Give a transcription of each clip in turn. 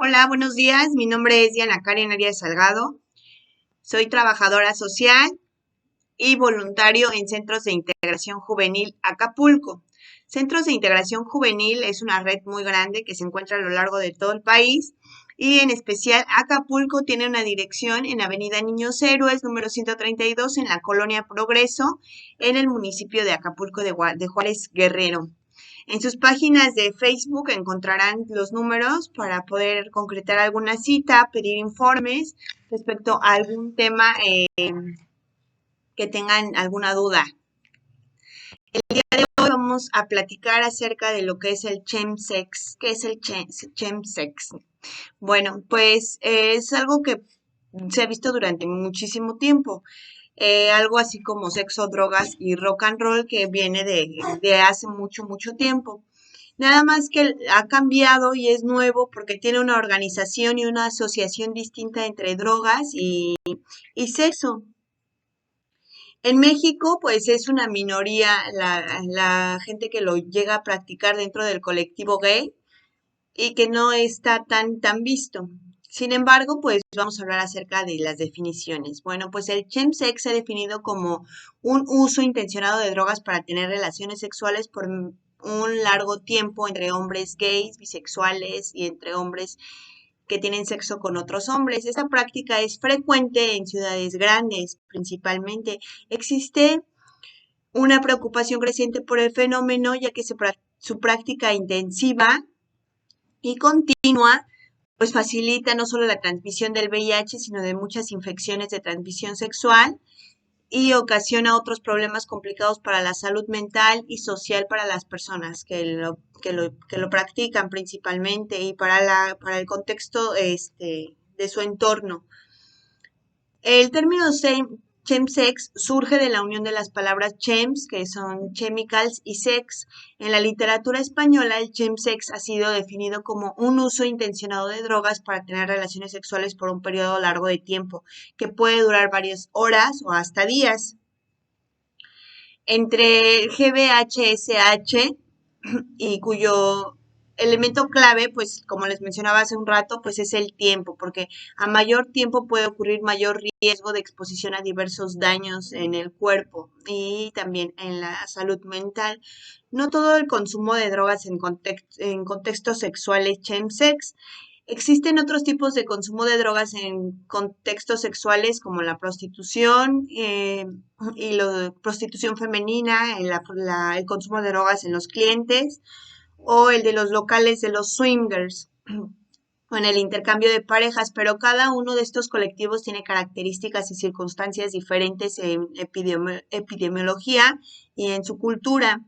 Hola, buenos días. Mi nombre es Diana Karen Arias Salgado. Soy trabajadora social y voluntario en Centros de Integración Juvenil Acapulco. Centros de Integración Juvenil es una red muy grande que se encuentra a lo largo de todo el país y en especial Acapulco tiene una dirección en Avenida Niños Héroes, número 132, en la Colonia Progreso, en el municipio de Acapulco de Juárez, Guerrero. En sus páginas de Facebook encontrarán los números para poder concretar alguna cita, pedir informes respecto a algún tema que tengan alguna duda. Hoy vamos a platicar acerca de lo que es el chemsex. ¿Qué es el chemsex? Bueno, pues es algo que se ha visto durante muchísimo tiempo. Algo así como sexo, drogas y rock and roll que viene de hace mucho tiempo. Nada más que ha cambiado y es nuevo porque tiene una organización y una asociación distinta entre drogas y sexo. En México, pues es una minoría la gente que lo llega a practicar dentro del colectivo gay y que no está tan visto. Sin embargo, pues vamos a hablar acerca de las definiciones. Bueno, pues el chemsex se ha definido como un uso intencionado de drogas para tener relaciones sexuales por un largo tiempo entre hombres gays, bisexuales y entre hombres que tienen sexo con otros hombres. Esta práctica es frecuente en ciudades grandes, principalmente. Existe una preocupación creciente por el fenómeno, ya que su práctica intensiva y continua pues facilita no solo la transmisión del VIH, sino de muchas infecciones de transmisión sexual y ocasiona otros problemas complicados para la salud mental y social para las personas que lo practican principalmente y para el contexto de su entorno. El término chemsex surge de la unión de las palabras chems, que son chemicals, y sex. En la literatura española, el chemsex ha sido definido como un uso intencionado de drogas para tener relaciones sexuales por un periodo largo de tiempo, que puede durar varias horas o hasta días. Entre GBHSH y cuyo elemento clave, pues como les mencionaba hace un rato, pues es el tiempo, porque a mayor tiempo puede ocurrir mayor riesgo de exposición a diversos daños en el cuerpo y también en la salud mental. No todo el consumo de drogas en contextos sexuales chemsex. Existen otros tipos de consumo de drogas en contextos sexuales como la prostitución y la prostitución femenina, el consumo de drogas en los clientes o el de los locales de los swingers o en el intercambio de parejas, pero cada uno de estos colectivos tiene características y circunstancias diferentes en epidemiología y en su cultura.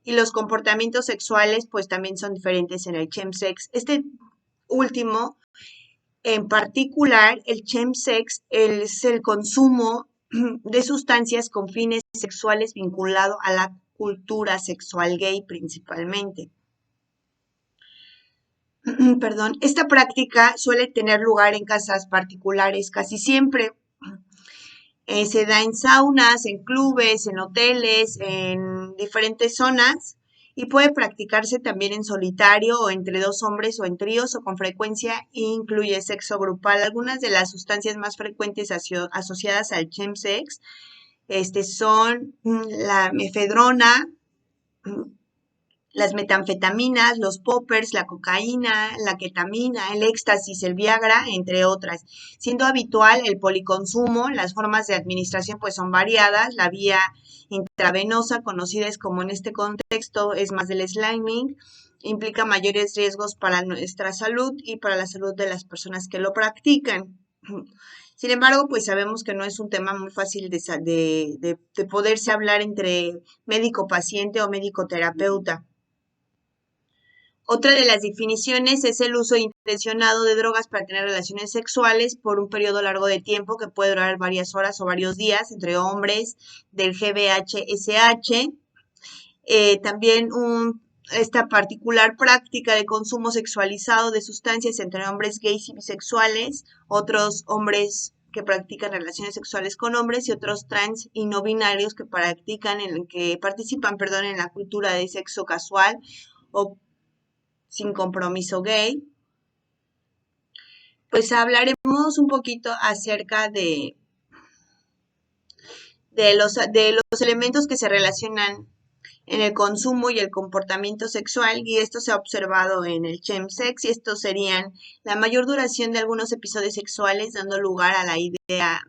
Y los comportamientos sexuales pues también son diferentes en el chemsex. Este último, en particular, el chemsex es el consumo de sustancias con fines sexuales vinculado a la cultura sexual gay principalmente. Perdón, esta práctica suele tener lugar en casas particulares casi siempre. Se da en saunas, en clubes, en hoteles, en diferentes zonas y puede practicarse también en solitario o entre dos hombres o en tríos o con frecuencia incluye sexo grupal. Algunas de las sustancias más frecuentes asociadas al chemsex son la mefedrona, las metanfetaminas, los poppers, la cocaína, la ketamina, el éxtasis, el Viagra, entre otras. Siendo habitual el policonsumo, las formas de administración pues son variadas. La vía intravenosa, conocida como en este contexto, es más del sliming, implica mayores riesgos para nuestra salud y para la salud de las personas que lo practican. Sin embargo, pues sabemos que no es un tema muy fácil de poderse hablar entre médico-paciente o médico-terapeuta. Otra de las definiciones es el uso intencionado de drogas para tener relaciones sexuales por un periodo largo de tiempo que puede durar varias horas o varios días entre hombres del GBHSH. También esta particular práctica de consumo sexualizado de sustancias entre hombres gays y bisexuales, otros hombres que practican relaciones sexuales con hombres y otros trans y no binarios que participan en la cultura de sexo casual o sin compromiso gay. pues hablaremos un poquito acerca de los elementos que se relacionan en el consumo y el comportamiento sexual, y esto se ha observado en el chemsex, y estos serían la mayor duración de algunos episodios sexuales, dando lugar a la idea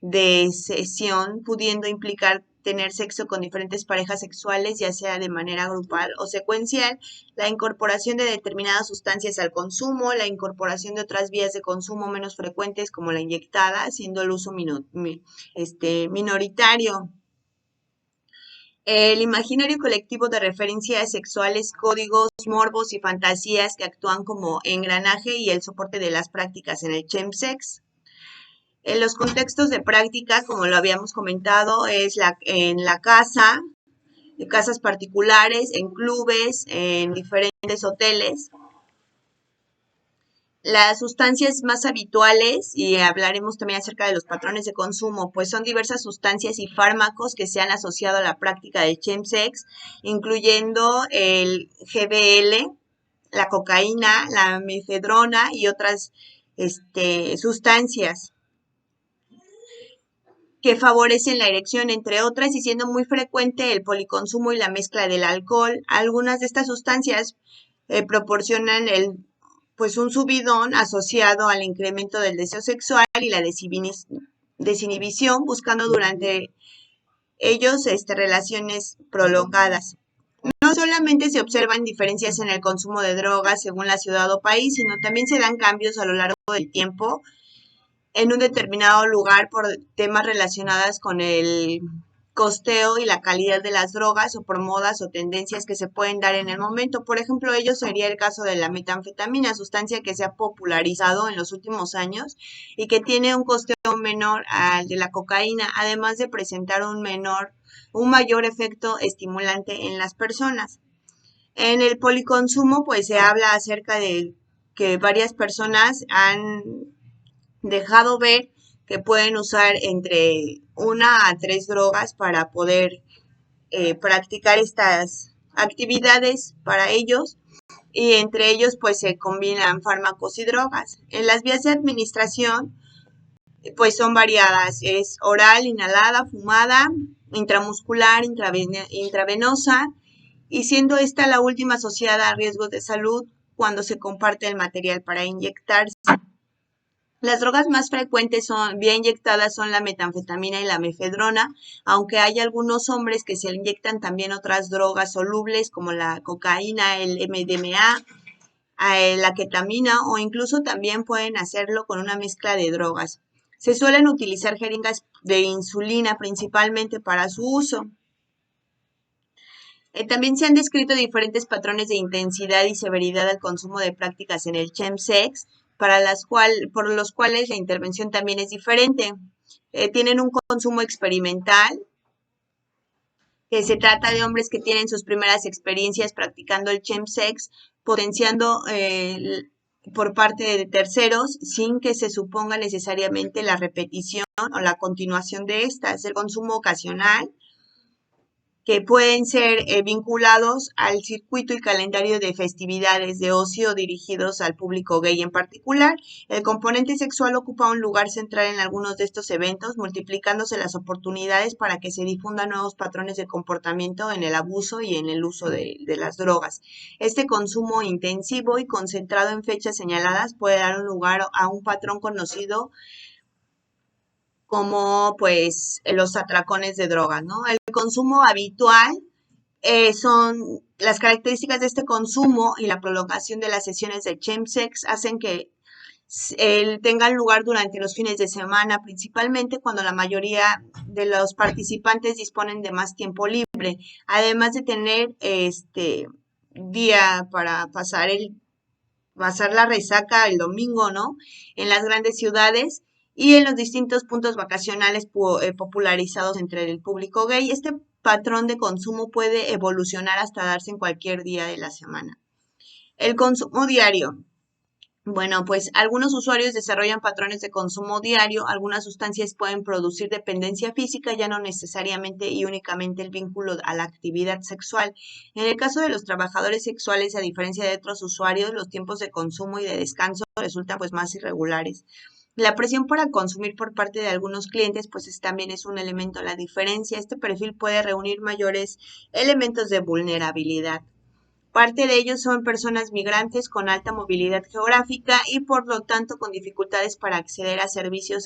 de sesión, pudiendo implicar tener sexo con diferentes parejas sexuales, ya sea de manera grupal o secuencial, la incorporación de determinadas sustancias al consumo, la incorporación de otras vías de consumo menos frecuentes como la inyectada, siendo el uso minoritario. El imaginario colectivo de referencias sexuales, códigos, morbos y fantasías que actúan como engranaje y el soporte de las prácticas en el chemsex. En los contextos de práctica, como lo habíamos comentado, es en la casa, en casas particulares, en clubes, en diferentes hoteles. Las sustancias más habituales, y hablaremos también acerca de los patrones de consumo, pues son diversas sustancias y fármacos que se han asociado a la práctica del chemsex, incluyendo el GBL, la cocaína, la mefedrona y otras sustancias que favorecen la erección, entre otras, y siendo muy frecuente el policonsumo y la mezcla del alcohol. Algunas de estas sustancias proporcionan pues un subidón asociado al incremento del deseo sexual y la desinhibición, buscando durante ellos relaciones prolongadas. No solamente se observan diferencias en el consumo de drogas según la ciudad o país, sino también se dan cambios a lo largo del tiempo en un determinado lugar por temas relacionados con el costeo y la calidad de las drogas, o por modas o tendencias que se pueden dar en el momento. Por ejemplo, ello sería el caso de la metanfetamina, sustancia que se ha popularizado en los últimos años y que tiene un costeo menor al de la cocaína, además de presentar un mayor efecto estimulante en las personas. En el policonsumo, pues se habla acerca de que varias personas han dejado ver que pueden usar entre 1 a 3 drogas para poder practicar estas actividades para ellos, y entre ellos pues se combinan fármacos y drogas. En las vías de administración pues son variadas, es oral, inhalada, fumada, intramuscular, intravenosa, y siendo esta la última asociada a riesgos de salud cuando se comparte el material para inyectarse. Las drogas más frecuentes vía inyectadas son la metanfetamina y la mefedrona, aunque hay algunos hombres que se inyectan también otras drogas solubles como la cocaína, el MDMA, la ketamina, o incluso también pueden hacerlo con una mezcla de drogas. Se suelen utilizar jeringas de insulina principalmente para su uso. También se han descrito diferentes patrones de intensidad y severidad al consumo de prácticas en el chemsex, por los cuales la intervención también es diferente. Tienen un consumo experimental, que se trata de hombres que tienen sus primeras experiencias practicando el chemsex, potenciando por parte de terceros sin que se suponga necesariamente la repetición o la continuación de estas. El consumo ocasional, que pueden ser vinculados al circuito y calendario de festividades de ocio dirigidos al público gay en particular. El componente sexual ocupa un lugar central en algunos de estos eventos, multiplicándose las oportunidades para que se difundan nuevos patrones de comportamiento en el abuso y en el uso de las drogas. Este consumo intensivo y concentrado en fechas señaladas puede dar lugar a un patrón conocido como pues los atracones de drogas, ¿no? El consumo habitual son las características de este consumo y la prolongación de las sesiones de chemsex hacen que tengan lugar durante los fines de semana, principalmente cuando la mayoría de los participantes disponen de más tiempo libre, además de tener día para pasar la resaca el domingo, ¿no? En las grandes ciudades y en los distintos puntos vacacionales popularizados entre el público gay. Este patrón de consumo puede evolucionar hasta darse en cualquier día de la semana. El consumo diario. Bueno, pues algunos usuarios desarrollan patrones de consumo diario, algunas sustancias pueden producir dependencia física, ya no necesariamente y únicamente el vínculo a la actividad sexual. En el caso de los trabajadores sexuales, a diferencia de otros usuarios, los tiempos de consumo y de descanso resultan pues más irregulares. La presión para consumir por parte de algunos clientes pues también es un elemento. La diferencia, este perfil puede reunir mayores elementos de vulnerabilidad. Parte de ellos son personas migrantes con alta movilidad geográfica y por lo tanto con dificultades para acceder a servicios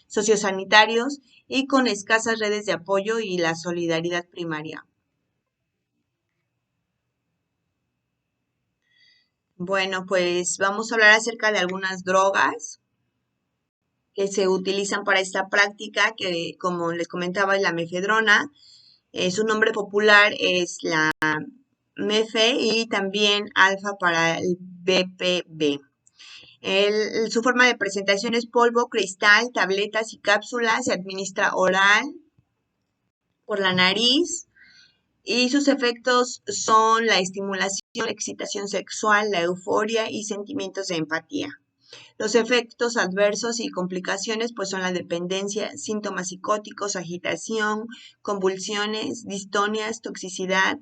sociosanitarios y con escasas redes de apoyo y la solidaridad primaria. Bueno, pues vamos a hablar acerca de algunas drogas que se utilizan para esta práctica, que como les comentaba es la mefedrona. Su nombre popular es la mefe y también alfa para el BPB. Su forma de presentación es polvo, cristal, tabletas y cápsulas. Se administra oral por la nariz y sus efectos son la estimulación, la excitación sexual, la euforia y sentimientos de empatía. Los efectos adversos y complicaciones pues son la dependencia, síntomas psicóticos, agitación, convulsiones, distonias, toxicidad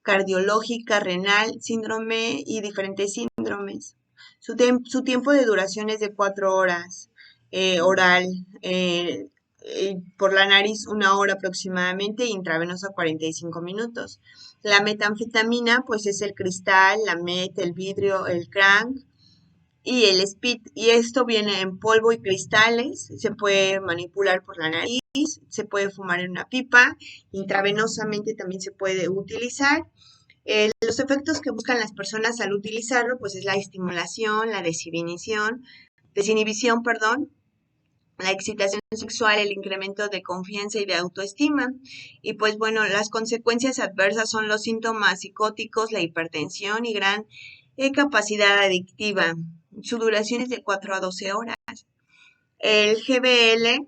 cardiológica, renal, síndrome y diferentes síndromes. Su tiempo de duración es de 4 horas, oral, por la nariz 1 hora aproximadamente, intravenosa 45 minutos. La metanfetamina, pues es el cristal, la met, el vidrio, el crank y el speed. Y esto viene en polvo y cristales, se puede manipular por la nariz, se puede fumar en una pipa, intravenosamente también se puede utilizar. Los efectos que buscan las personas al utilizarlo, pues es la estimulación, la desinhibición, perdón, la excitación sexual, el incremento de confianza y de autoestima. Y pues bueno, las consecuencias adversas son los síntomas psicóticos, la hipertensión y gran capacidad adictiva. Su duración es de 4 a 12 horas. El GBL,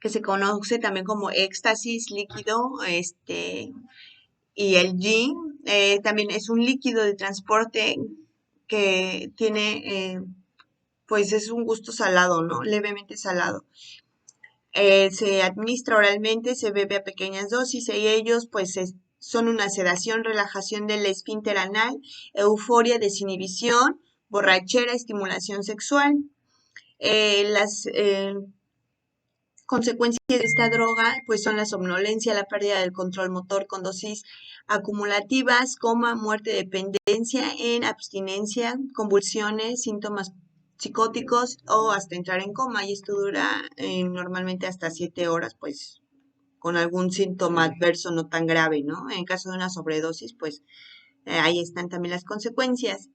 que se conoce también como éxtasis líquido, y el G también es un líquido de transporte que tiene, pues es un gusto salado, ¿no? Levemente salado. Se administra oralmente, se bebe a pequeñas dosis y ellos pues son una sedación, relajación del esfínter anal, euforia, desinhibición, borrachera, estimulación sexual. Las consecuencias de esta droga pues son la somnolencia, la pérdida del control motor con dosis acumulativas, coma, muerte, dependencia en abstinencia, convulsiones, síntomas psicóticos o hasta entrar en coma y esto dura normalmente hasta 7 horas pues con algún síntoma adverso no tan grave, ¿no? En caso de una sobredosis pues ahí están también las consecuencias.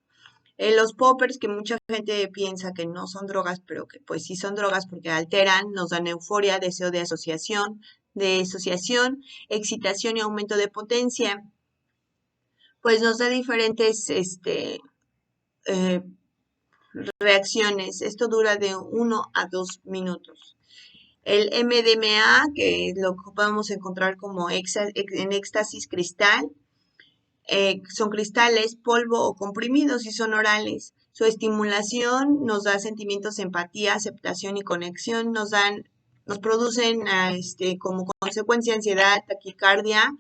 Los poppers, que mucha gente piensa que no son drogas, pero que pues sí son drogas porque alteran, nos dan euforia, deseo de asociación, excitación y aumento de potencia, pues nos da diferentes eh, reacciones. Esto dura de 1 a 2 minutos. El MDMA, que lo podemos encontrar como en éxtasis cristal, son cristales, polvo o comprimidos y son orales. Su estimulación nos da sentimientos de empatía, aceptación y conexión, nos producen como consecuencia ansiedad, taquicardia,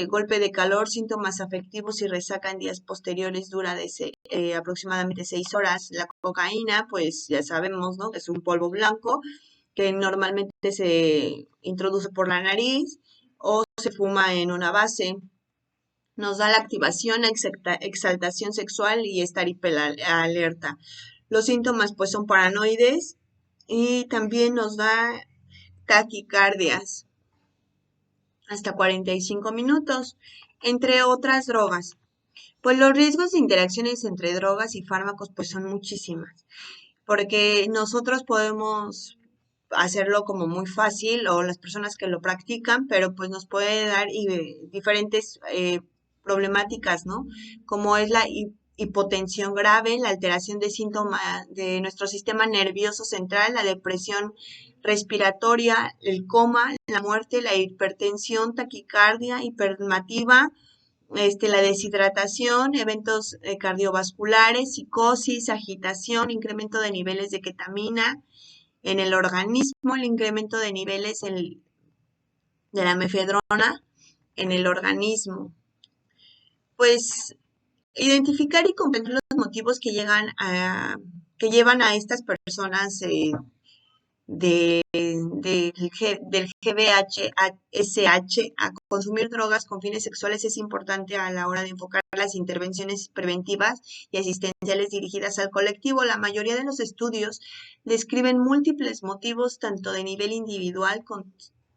golpe de calor, síntomas afectivos y resaca en días posteriores dura de aproximadamente 6 horas. La cocaína, pues ya sabemos, ¿no? Que es un polvo blanco que normalmente se introduce por la nariz o se fuma en una base. Nos da la activación, exaltación sexual y estar hiperalerta. Los síntomas pues son paranoides y también nos da taquicardias hasta 45 minutos, entre otras drogas. Pues los riesgos de interacciones entre drogas y fármacos pues son muchísimas, porque nosotros podemos hacerlo como muy fácil o las personas que lo practican, pero pues nos puede dar diferentes problemáticas, ¿no? Como es la hipotensión grave, la alteración de síntomas de nuestro sistema nervioso central, la depresión respiratoria, el coma, la muerte, la hipertensión, taquicardia, hipermativa, la deshidratación, eventos cardiovasculares, psicosis, agitación, incremento de niveles de ketamina en el organismo, el incremento de niveles de la mefedrona en el organismo. Pues identificar y comprender los motivos que llevan a estas personas del GBH-SH a consumir drogas con fines sexuales es importante a la hora de enfocar las intervenciones preventivas y asistenciales dirigidas al colectivo. La mayoría de los estudios describen múltiples motivos, tanto de nivel individual,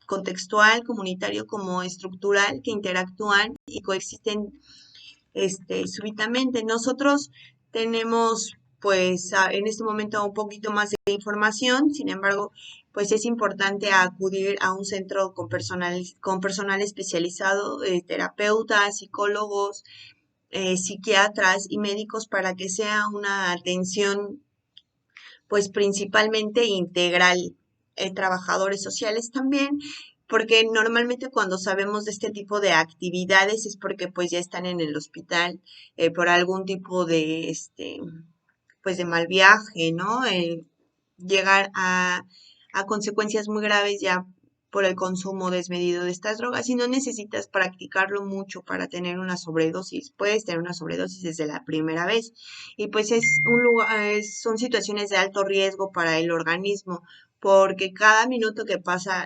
contextual, comunitario como estructural, que interactúan y coexisten súbitamente. Nosotros tenemos pues en este momento un poquito más de información, sin embargo, pues es importante acudir a un centro con personal especializado, terapeutas, psicólogos, psiquiatras y médicos para que sea una atención pues principalmente integral, trabajadores sociales también, porque normalmente cuando sabemos de este tipo de actividades es porque pues ya están en el hospital por algún tipo de pues de mal viaje, ¿no? Llegar a consecuencias muy graves ya por el consumo desmedido de estas drogas y no necesitas practicarlo mucho para tener una sobredosis. Puedes tener una sobredosis desde la primera vez y pues es un lugar, son situaciones de alto riesgo para el organismo porque cada minuto que pasa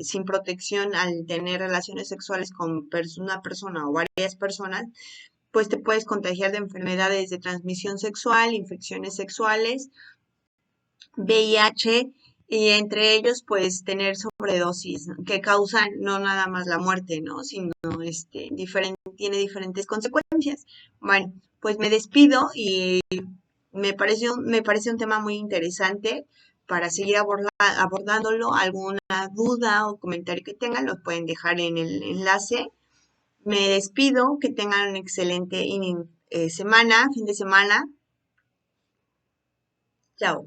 sin protección al tener relaciones sexuales con una persona o varias personas, pues te puedes contagiar de enfermedades de transmisión sexual, infecciones sexuales, VIH y entre ellos pues tener sobredosis, ¿no? Que causan no nada más la muerte, ¿no? Sino tiene diferentes consecuencias. Bueno, pues me despido y me parece un tema muy interesante para seguir abordándolo. Alguna duda o comentario que tengan lo pueden dejar en el enlace. Me despido, que tengan un excelente semana, fin de semana. Chao.